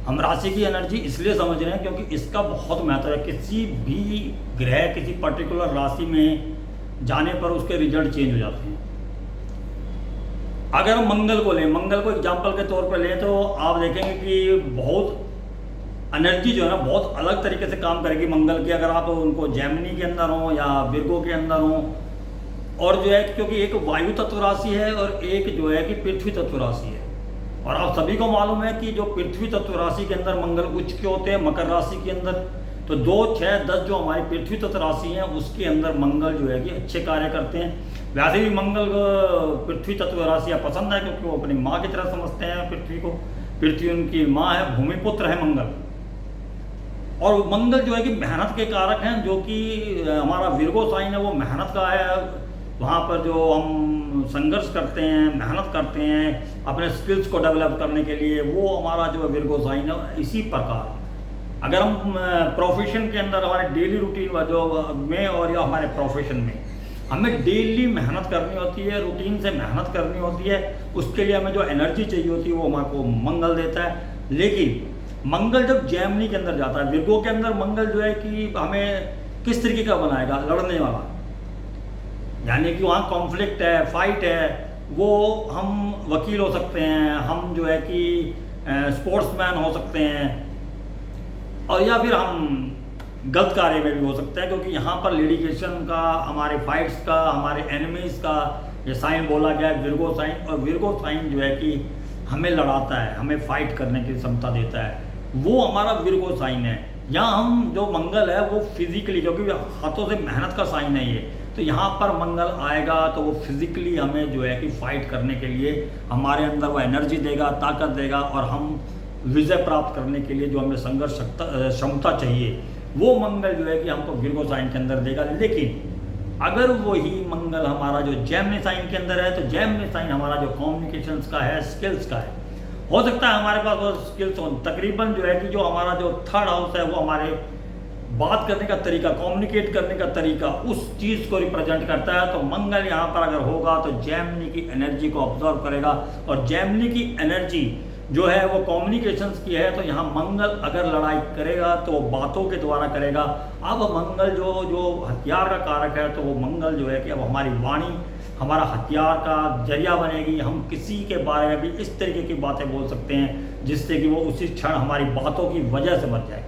हम राशि की एनर्जी इसलिए समझ रहे हैं क्योंकि इसका बहुत महत्व है। किसी भी ग्रह किसी पर्टिकुलर राशि में जाने पर उसके रिजल्ट चेंज हो जाते हैं। अगर हम मंगल को लें, मंगल को एग्जाम्पल के तौर पर लें, तो आप देखेंगे कि बहुत एनर्जी जो है ना बहुत अलग तरीके से काम करेगी मंगल की। अगर आप उनको जेमिनी के अंदर हो या विर्गो के अंदर हो, और जो है क्योंकि एक वायु तत्व राशि है और एक जो है कि पृथ्वी तत्व राशि है। और आप सभी को मालूम है कि जो पृथ्वी तत्व राशि के अंदर मंगल उच्च के होते हैं, मकर राशि के अंदर, तो 2, 6, 10 जो हमारी पृथ्वी तत्व राशि है उसके अंदर मंगल जो है कि अच्छे कार्य करते हैं। वैसे भी मंगल पृथ्वी तत्व राशियाँ पसंद है क्योंकि वो अपनी माँ की तरह समझते हैं पृथ्वी को। पृथ्वी उनकी माँ है, भूमिपुत्र है मंगल। और मंगल जो है कि मेहनत के कारक हैं, जो कि हमारा विर्गो साइन है वो मेहनत का है। वहाँ पर जो हम संघर्ष करते हैं, मेहनत करते हैं अपने स्किल्स को डेवलप करने के लिए, वो हमारा जो विर्गो साइन है। इसी प्रकार अगर हम प्रोफेशन के अंदर हमारे डेली रूटीन जो में और या हमारे प्रोफेशन में हमें डेली मेहनत करनी होती है, रूटीन से मेहनत करनी होती है, उसके लिए हमें जो एनर्जी चाहिए होती है वो हमारे को मंगल देता है। लेकिन मंगल जब जेमिनी के अंदर जाता है, विर्गो के अंदर मंगल जो है कि हमें किस तरीके का बनाएगा, लड़ने वाला, यानी कि वहाँ कॉन्फ्लिक्ट है, फाइट है, वो हम वकील हो सकते हैं, हम जो है कि स्पोर्ट्समैन हो सकते हैं, और या फिर हम गलत कार्य में भी हो सकते हैं, क्योंकि यहाँ पर लिटिगेशन का, हमारे फाइट्स का, हमारे एनिमीज का ये साइन बोला गया है विर्गो साइन। और विर्गो साइन जो है कि हमें लड़ाता है, हमें फाइट करने की क्षमता देता है, वो हमारा विर्गो साइन है। यहाँ हम जो मंगल है वो फिजिकली, क्योंकि हाथों से मेहनत का साइन है ये, तो यहाँ पर मंगल आएगा तो वो फिजिकली हमें जो है कि फाइट करने के लिए हमारे अंदर वो एनर्जी देगा, ताकत देगा, और हम विजय प्राप्त करने के लिए जो हमें संघर्ष क्षमता चाहिए वो मंगल जो है कि हमको विर्गो साइन के अंदर देगा। लेकिन अगर वही मंगल हमारा जो जेमिनी साइन के अंदर है, तो जेमिनी साइन हमारा जो कम्युनिकेशंस का है, स्किल्स का है, हो सकता है हमारे पास वो स्किल्स हो। तकरीबन जो है कि जो हमारा जो थर्ड हाउस है वो हमारे बात करने का तरीका, कम्युनिकेट करने का तरीका, उस चीज़ को रिप्रेजेंट करता है। तो मंगल यहाँ पर अगर होगा तो जेमिनी की एनर्जी को ऑब्जर्व करेगा, और जेमिनी की एनर्जी जो है वो कम्युनिकेशंस की है। तो यहाँ मंगल अगर लड़ाई करेगा तो वो बातों के द्वारा करेगा। अब मंगल जो हथियार का कारक है, तो वो मंगल जो है कि अब हमारी वाणी हमारा हथियार का जरिया बनेगी। हम किसी के बारे में भी इस तरीके की बातें बोल सकते हैं जिससे कि वो उसी क्षण हमारी बातों की वजह से बच जाए।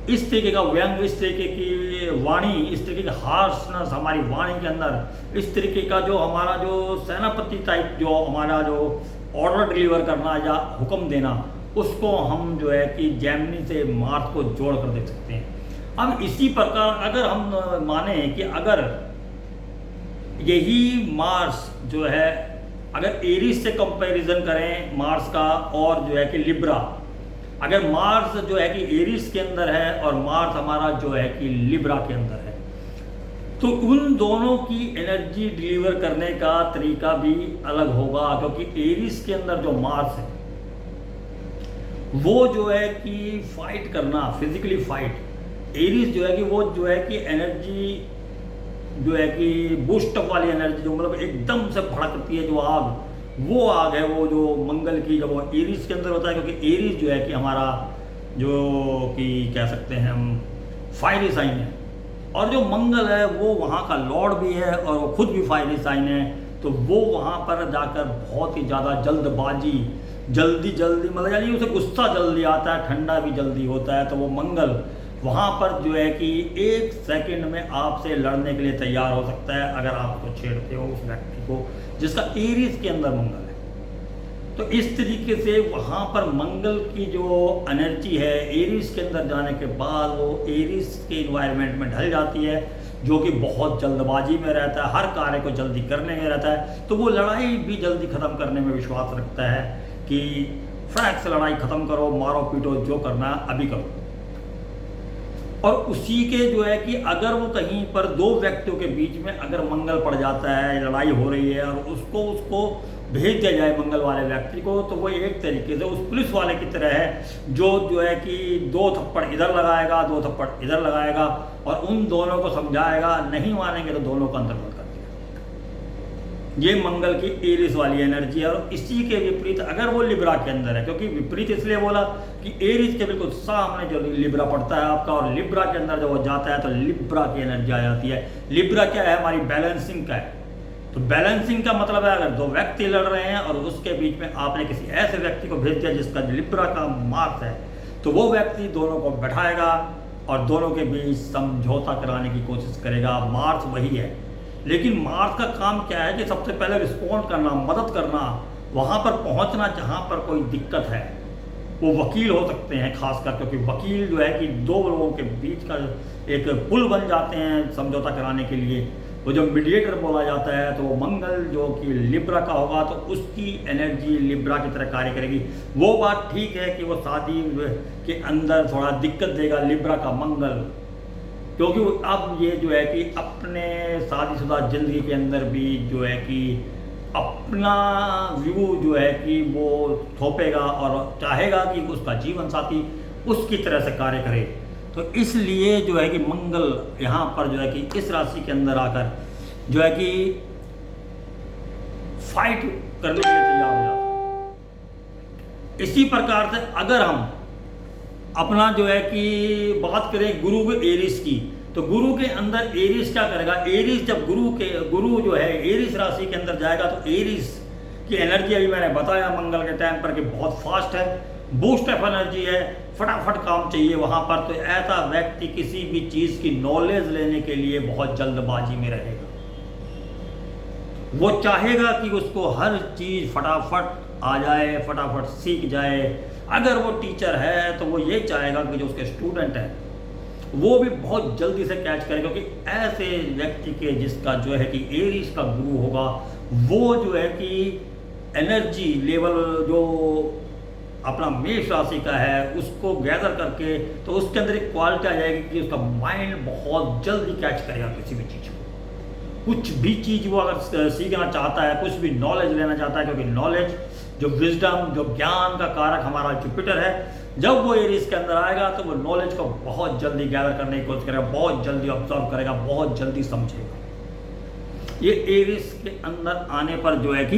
इस तरीके का व्यंग, इस तरीके की वाणी, इस तरीके की हार्शनेस हमारी वाणी के अंदर, इस तरीके का जो हमारा जो सेनापति टाइप जो हमारा जो ऑर्डर डिलीवर करना या हुक्म देना, उसको हम जो है कि जेमिनी से मार्स को जोड़ कर देख सकते हैं। अब इसी प्रकार अगर हम माने कि अगर यही मार्स जो है, अगर एरीज से कंपैरिजन करें मार्स का और जो है कि लिब्रा, अगर मार्स जो है कि एरीज के अंदर है और मार्स हमारा जो है कि लिब्रा के अंदर है, तो उन दोनों की एनर्जी डिलीवर करने का तरीका भी अलग होगा। क्योंकि एरीज के अंदर जो मार्स है वो जो है कि फाइट करना, फिजिकली फाइट, एरीज जो है कि वो जो है कि एनर्जी जो है कि बूस्ट अप वाली एनर्जी, जो मतलब एकदम से भड़कती है जो आग, वो आग है वो जो मंगल की, जब वो एरीज के अंदर होता है। क्योंकि एरीज जो है कि हमारा जो कि कह सकते हैं हम फायरी साइन है, और जो मंगल है वो वहाँ का लॉर्ड भी है और वो खुद भी फायरी साइन है। तो वो वहाँ पर जाकर बहुत ही ज़्यादा जल्दबाजी, जल्दी मतलब यानी उसे गुस्सा जल्दी आता है, ठंडा भी जल्दी होता है। तो वो मंगल वहाँ पर जो है कि 1 सेकंड में आपसे लड़ने के लिए तैयार हो सकता है अगर आपको छेड़ते हो उस व्यक्ति को जिसका एरीज के अंदर मंगल है। तो इस तरीके से वहाँ पर मंगल की जो एनर्जी है एरीज के अंदर जाने के बाद वो एरीज के इन्वायरमेंट में ढल जाती है, जो कि बहुत जल्दबाजी में रहता है, हर कार्य को जल्दी करने में रहता है। तो वो लड़ाई भी जल्दी ख़त्म करने में विश्वास रखता है कि फैक्ट से लड़ाई ख़त्म करो, मारो पीटो, जो करना है अभी करो। और उसी के जो है कि अगर वो कहीं पर 2 व्यक्तियों के बीच में अगर मंगल पड़ जाता है, लड़ाई हो रही है, और उसको भेज दिया जाए मंगल वाले व्यक्ति को, तो वो एक तरीके से उस पुलिस वाले की तरह है जो है कि 2 थप्पड़ इधर लगाएगा, 2 थप्पड़ इधर लगाएगा, और उन दोनों को समझाएगा, नहीं मानेंगे तो दोनों को अंदर बंद कर देगा। ये मंगल की एरिस वाली एनर्जी है। और इसी के विपरीत अगर वो लिब्रा के अंदर है, क्योंकि विपरीत इसलिए बोला कि एरिस के बिल्कुल सामने जो लिब्रा पड़ता है आपका, और लिब्रा के अंदर जब वो जाता है तो लिब्रा की एनर्जी आ जाती है। लिब्रा क्या है? हमारी बैलेंसिंग का है। तो बैलेंसिंग का मतलब है अगर दो व्यक्ति लड़ रहे हैं और उसके बीच में आपने किसी ऐसे व्यक्ति को भेज दिया जिसका लिब्रा का मार्क्स है, तो वो व्यक्ति दोनों को बैठाएगा और दोनों के बीच समझौता कराने की कोशिश करेगा। मार्क्स वही है, लेकिन मार्क्स का काम क्या है कि सबसे पहले रिस्पॉन्ड करना, मदद करना, वहाँ पर पहुँचना जहाँ पर कोई दिक्कत है। वो वकील हो सकते हैं खासकर, क्योंकि वकील जो है कि दो लोगों के बीच का एक पुल बन जाते हैं समझौता कराने के लिए। वो जो मीडिएटर बोला जाता है, तो वो मंगल जो कि लिब्रा का होगा तो उसकी एनर्जी लिब्रा की तरह कार्य करेगी। वो बात ठीक है कि वो शादी के अंदर थोड़ा दिक्कत देगा लिब्रा का मंगल, क्योंकि अब ये जो है कि अपने शादीशुदा जिंदगी के अंदर भी जो है कि अपना व्यू जो है कि वो थोपेगा और चाहेगा कि उसका जीवन साथी उसकी तरह से कार्य करे। तो इसलिए जो है कि मंगल यहाँ पर जो है कि इस राशि के अंदर आकर जो है कि फाइट करने के लिए तैयार हो जाता है। इसी प्रकार से अगर हम अपना जो है कि बात करें गुरु एरिस की, तो गुरु के अंदर एरिस क्या करेगा? एरिस जब गुरु जो है एरिस राशि के अंदर जाएगा तो एरिस की एनर्जी अभी मैंने बताया मंगल के टाइम पर कि बहुत फास्ट है, बूस्ट ऑफ एनर्जी है, फटाफट काम चाहिए वहाँ पर। तो ऐसा व्यक्ति किसी भी चीज़ की नॉलेज लेने के लिए बहुत जल्दबाजी में रहेगा। वो चाहेगा कि उसको हर चीज़ फटाफट आ जाए, फटाफट सीख जाए। अगर वो टीचर है तो वो ये चाहेगा कि जो उसके स्टूडेंट हैं वो भी बहुत जल्दी से कैच करें, क्योंकि ऐसे व्यक्ति के जिसका जो है कि एरिस का गुरु होगा, वो जो है कि एनर्जी लेवल जो अपना मेष राशि का है उसको गैदर करके, तो उसके अंदर एक क्वालिटी आ जाएगी कि उसका माइंड बहुत जल्दी कैच करेगा किसी भी चीज़ को। कुछ भी चीज़ वो अगर सीखना चाहता है, कुछ भी नॉलेज लेना चाहता है, क्योंकि नॉलेज जो विजडम जो ज्ञान का कारक हमारा जुपिटर है, जब वो एरिस के अंदर आएगा तो वो नॉलेज को बहुत जल्दी गैदर करने की कोशिश करेगा, बहुत जल्दी ऑब्जर्व करेगा, बहुत जल्दी समझेगा। ये एरिस के अंदर आने पर जो है कि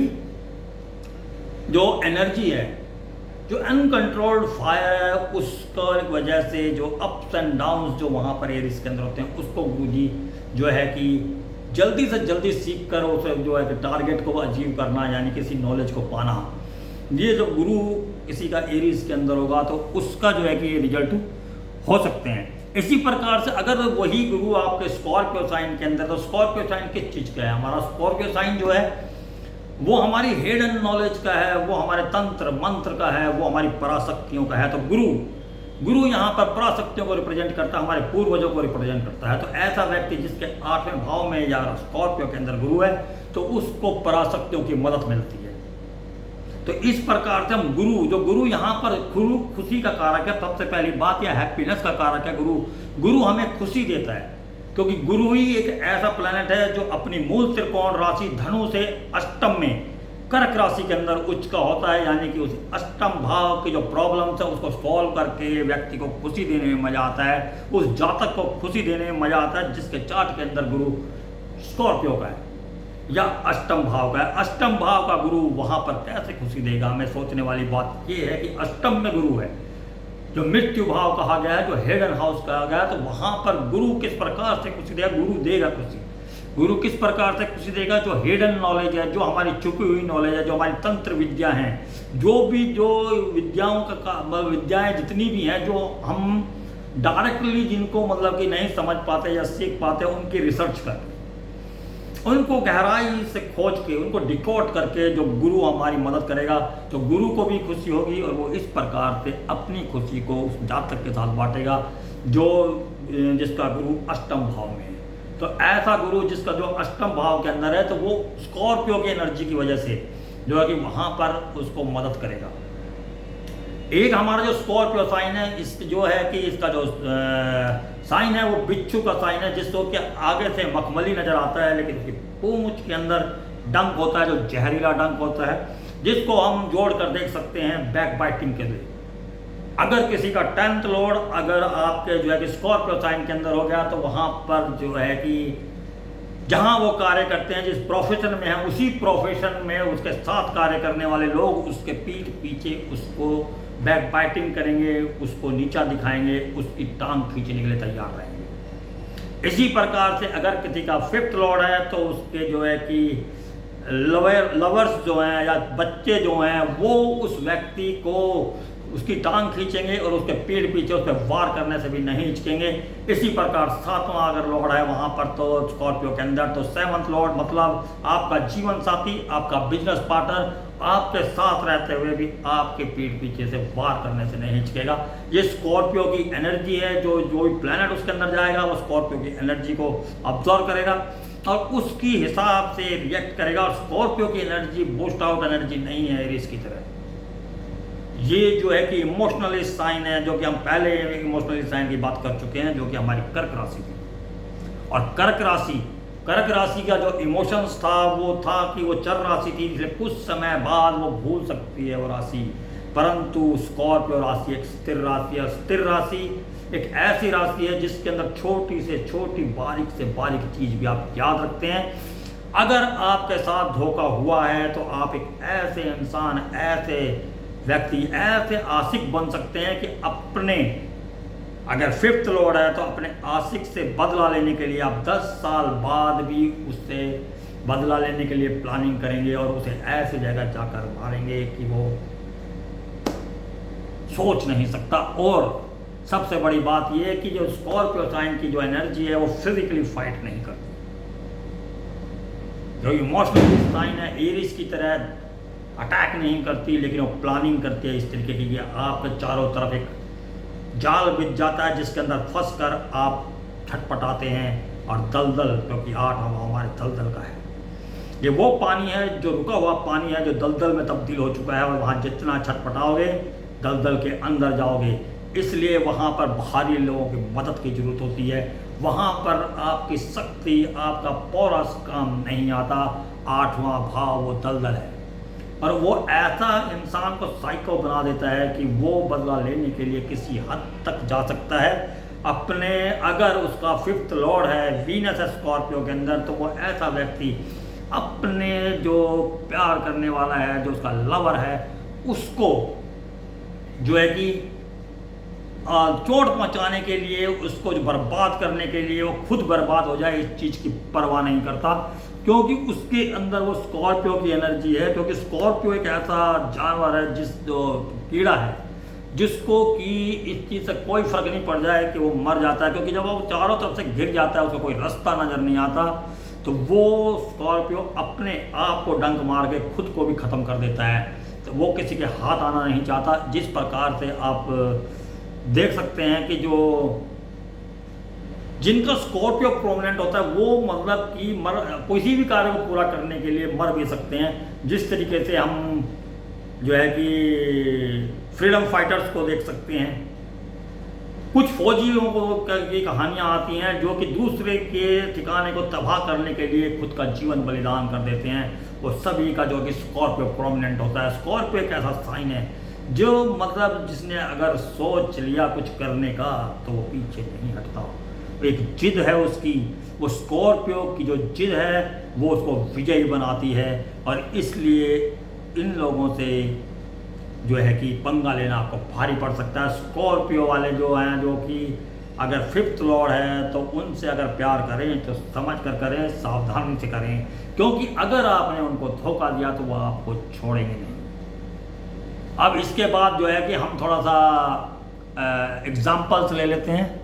जो एनर्जी है, जो अनकंट्रोल्ड फायर है, उसका वजह से जो अप्स एंड डाउन्स जो वहाँ पर एरिस के अंदर होते हैं, उसको गुरुजी जो है कि जल्दी से जल्दी सीख कर उसे जो है कि टारगेट को अचीव करना, यानी किसी नॉलेज को पाना। ये जो गुरु किसी का एरिस के अंदर होगा तो उसका जो है कि ये रिजल्ट हो सकते हैं। इसी प्रकार से अगर वही गुरु आपके स्कॉर्पियो साइन के अंदर, तो स्कॉर्पियो साइन किस चीज़ का है? हमारा स्कॉर्पियो साइन जो है वो हमारी हिडन नॉलेज का है, वो हमारे तंत्र मंत्र का है, वो हमारी पराशक्तियों का है। तो गुरु यहाँ पर पराशक्तियों को रिप्रेजेंट करता है, हमारे पूर्वजों को रिप्रेजेंट करता है। तो ऐसा व्यक्ति जिसके 8वें भाव में या स्कॉर्पियो के अंदर गुरु है तो उसको पराशक्तियों की मदद मिलती है। तो इस प्रकार से हम गुरु यहाँ पर खुशी का कारक है। सबसे पहली बात यह हैप्पीनेस का कारक है। गुरु हमें खुशी देता है, क्योंकि गुरु ही एक ऐसा प्लैनेट है जो अपनी मूल त्रिकोण राशि धनु से अष्टम में कर्क राशि के अंदर उच्च का होता है, यानी कि उस अष्टम भाव की जो प्रॉब्लम्स है उसको सॉल्व करके व्यक्ति को खुशी देने में मजा आता है, उस जातक को खुशी देने में मजा आता है जिसके चार्ट के अंदर गुरु स्कॉर्पियो का है या अष्टम भाव का है। अष्टम भाव का गुरु वहां पर कैसे खुशी देगा? हमें सोचने वाली बात यह है कि अष्टम में गुरु है, जो मृत्यु भाव कहा गया है, जो हिडन हाउस कहा गया है, तो वहां पर गुरु किस प्रकार से खुशी देगा? गुरु देगा खुशी। गुरु किस प्रकार से खुशी देगा? जो हिडन नॉलेज है, जो हमारी छुपी हुई नॉलेज है, जो हमारी तंत्र विद्या है, जो विद्याओं का विद्याएं जितनी भी हैं, जो हम डायरेक्टली जिनको मतलब कि नहीं समझ पाते या सीख पाते, उनकी रिसर्च करके, उनको गहराई से खोज के, उनको डिकोड करके जो गुरु हमारी मदद करेगा, तो गुरु को भी खुशी होगी और वो इस प्रकार से अपनी खुशी को उस जातक के साथ बांटेगा जो जिसका गुरु अष्टम भाव में है। तो ऐसा गुरु जिसका जो अष्टम भाव के अंदर है, तो वो स्कॉर्पियो की एनर्जी की वजह से जो है कि वहाँ पर उसको मदद करेगा। एक हमारा जो स्कॉर्पियो साइन है, इस जो है कि इसका जो साइन है वो बिच्छू का साइन है, जिसको कि आगे से मखमली नजर आता है, लेकिन उसकी पूंछ के अंदर डंक होता है, जो जहरीला डंक होता है, जिसको हम जोड़ कर देख सकते हैं बैक बाइटिंग के लिए। अगर किसी का 10th लॉर्ड अगर आपके जो है कि स्कॉर्पियो साइन के अंदर हो गया, तो वहाँ पर जो है कि जहां वो कार्य करते हैं, जिस प्रोफेशन में है, उसी प्रोफेशन में उसके साथ कार्य करने वाले लोग उसके पीठ पीछे उसको बैक बाइटिंग करेंगे, उसको नीचा दिखाएंगे, उसकी टांग खींचने के लिए तैयार रहेंगे। इसी प्रकार से अगर किसी का फिफ्थ लॉर्ड है तो उसके जो है कि लवर्स जो हैं या बच्चे जो हैं वो उस व्यक्ति को उसकी टांग खींचेंगे और उसके पीठ पीछे उस पर वार करने से भी नहीं हिचकेंगे। इसी प्रकार सातवां अगर लॉर्ड है वहां पर तो स्कॉर्पियो के अंदर तो सेवंथ लॉर्ड मतलब आपका जीवन साथी, आपका बिजनेस पार्टनर आपके साथ रहते हुए भी आपके पीठ पीछे से वार करने से नहीं हिचकेगा। ये स्कॉर्पियो की एनर्जी है। जो भी प्लैनेट उसके अंदर जाएगा वो स्कॉर्पियो की एनर्जी को ऑब्जर्व करेगा और उसकी हिसाब से रिएक्ट करेगा। और स्कॉर्पियो की एनर्जी बूस्ट आउट एनर्जी नहीं है एरीज की तरह। ये जो है कि इमोशनली साइन है, जो कि हम पहले इमोशनली साइन की बात कर चुके हैं, जो कि हमारी कर्क राशि थी। और कर्क राशि का जो इमोशंस था वो था कि वो चर राशि थी, इसलिए कुछ समय बाद वो भूल सकती है वो राशि। परंतु स्कॉर्पियो राशि एक स्थिर राशि है। स्थिर राशि एक ऐसी राशि है जिसके अंदर छोटी से छोटी बारीक चीज भी आप याद रखते हैं। अगर आपके साथ धोखा हुआ है तो आप एक ऐसे इंसान, ऐसे व्यक्ति, ऐसे आशिक बन सकते हैं कि अपने, अगर फिफ्थ लॉर्ड है तो अपने आशिक से बदला लेने के लिए आप 10 साल बाद भी उससे बदला लेने के लिए प्लानिंग करेंगे और उसे ऐसी जगह जाकर मारेंगे कि वो सोच नहीं सकता। और सबसे बड़ी बात यह है कि जो स्कॉर्पियो साइन की जो एनर्जी है वो फिजिकली फाइट नहीं करती। जो इमोशनल साइन है एरीज की तरह अटैक नहीं करती, लेकिन वो प्लानिंग करती है इस तरीके की कि आपके चारों तरफ एक जाल बिछ जाता है जिसके अंदर फंस कर आप छटपटाते हैं। और दलदल, क्योंकि 8 हमारे दलदल का है, ये वो पानी है जो रुका हुआ पानी है जो दलदल में तब्दील हो चुका है। और वहाँ जितना छटपटाओगे दलदल के अंदर जाओगे, इसलिए वहाँ पर बाहरी लोगों की मदद की जरूरत होती है। वहाँ पर आपकी शक्ति, आपका पौरस काम नहीं आता। 8वां भाव वो दलदल है और वो ऐसा इंसान को साइको बना देता है कि वो बदला लेने के लिए किसी हद तक जा सकता है अपने। अगर उसका फिफ्थ लॉर्ड है, वीनस है स्कॉर्पियो के अंदर, तो वो ऐसा व्यक्ति अपने जो प्यार करने वाला है, जो उसका लवर है, उसको जो है कि चोट पहुंचाने के लिए, उसको जो बर्बाद करने के लिए वो खुद बर्बाद हो जाए, इस चीज़ की परवाह नहीं करता। क्योंकि उसके अंदर वो स्कॉर्पियो की एनर्जी है। क्योंकि स्कॉर्पियो एक ऐसा जानवर है, जो कीड़ा है, जिसको कि इस चीज़ से कोई फर्क नहीं पड़ जाए कि वो मर जाता है। क्योंकि जब वो चारों तरफ से घिर जाता है, उसको कोई रास्ता नज़र नहीं आता, तो वो स्कॉर्पियो अपने आप को डंक मार के खुद को भी ख़त्म कर देता है। तो वो किसी के हाथ आना नहीं चाहता। जिस प्रकार से आप देख सकते हैं कि जो जिनका स्कॉर्पियो प्रोमिनेंट होता है वो मतलब कि किसी भी कार्य को पूरा करने के लिए मर भी सकते हैं। जिस तरीके से हम जो है कि फ्रीडम फाइटर्स को देख सकते हैं, कुछ फौजियों को की कहानियां आती हैं जो कि दूसरे के ठिकाने को तबाह करने के लिए खुद का जीवन बलिदान कर देते हैं। वो सभी का जो कि स्कॉर्पियो प्रोमिनेंट होता है। स्कॉर्पियो एक ऐसा साइन है जो मतलब जिसने अगर सोच लिया कुछ करने का तो वो पीछे नहीं हटता। एक जिद है उसकी, वो स्कॉर्पियो की जो जिद है वो उसको विजयी बनाती है। और इसलिए इन लोगों से जो है कि पंगा लेना आपको भारी पड़ सकता है। स्कॉर्पियो वाले जो हैं, जो कि अगर फिफ्थ लॉर्ड है, तो उनसे अगर प्यार करें तो समझ कर करें, सावधानी से करें। क्योंकि अगर आपने उनको धोखा दिया तो वो आपको छोड़ेंगे नहीं। अब इसके बाद जो है कि हम थोड़ा सा एग्जाम्पल्स ले लेते हैं।